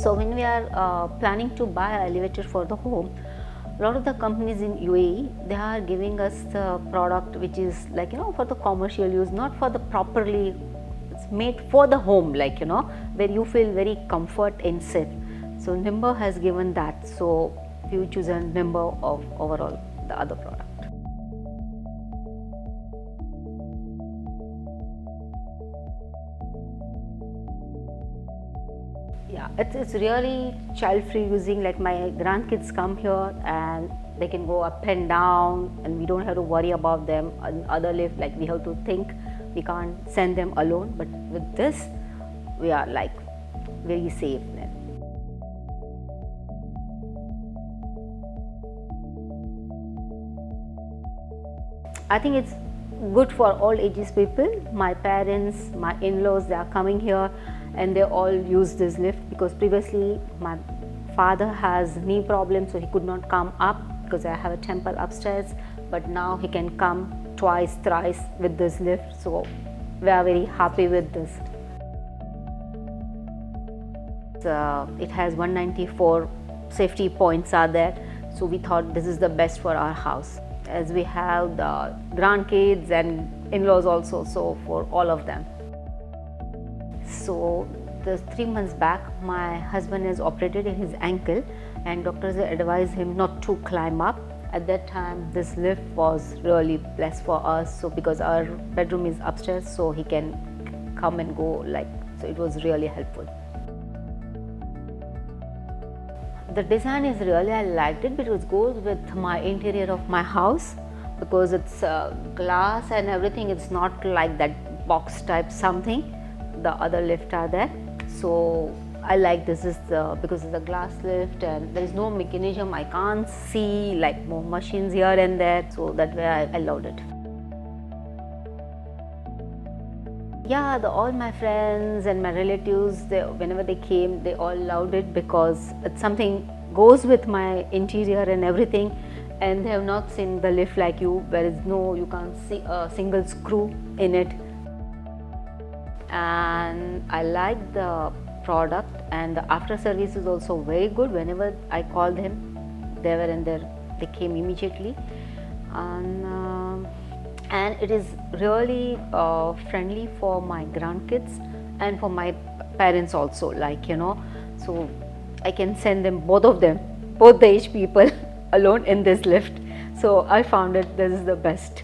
So when we are planning to buy an elevator for the home, a lot of the companies in UAE, they are giving us the product which is like, for the commercial use, not for the properly, it's made for the home, like, where you feel very comfort and safe. So Nibav has given that, so we choose a Nibav of overall the other product. Yeah, it's really child-free using. Like my grandkids come here and they can go up and down, and we don't have to worry about them. On other lift, like we have to think, we can't send them alone. But with this, we are like very safe then. I think it's good for all ages people. My parents, my in-laws, they are coming here and they all use this lift, because previously my father has knee problems, so he could not come up because I have a temple upstairs, but now he can come twice, thrice with this lift. So we are very happy with this. It has 194 safety points are there, so we thought this is the best for our house, as we have the grandkids and in-laws also, so for all of them. So the 3 months back, my husband has operated in his ankle and doctors advised him not to climb up. At that time, this lift was really blessed for us, so because our bedroom is upstairs, so he can come and go, like, so it was really helpful. The design is really, I liked it because it goes with my interior of my house, because it's glass and everything. It's not like that box type something the other lift are there. So I like this is because it's a glass lift and there is no mechanism. I can't see like more machines here and there, so that way I loved it. Yeah, all my friends and my relatives, whenever they came, they all loved it because it's something goes with my interior and everything, and they have not seen the lift like you can't see a single screw in it. And I like the product, and the after service is also very good. Whenever I called them, they were in there, they came immediately. And it is really friendly for my grandkids and for my parents also, like, so I can send them, both the age people alone in this lift. So I found it, this is the best.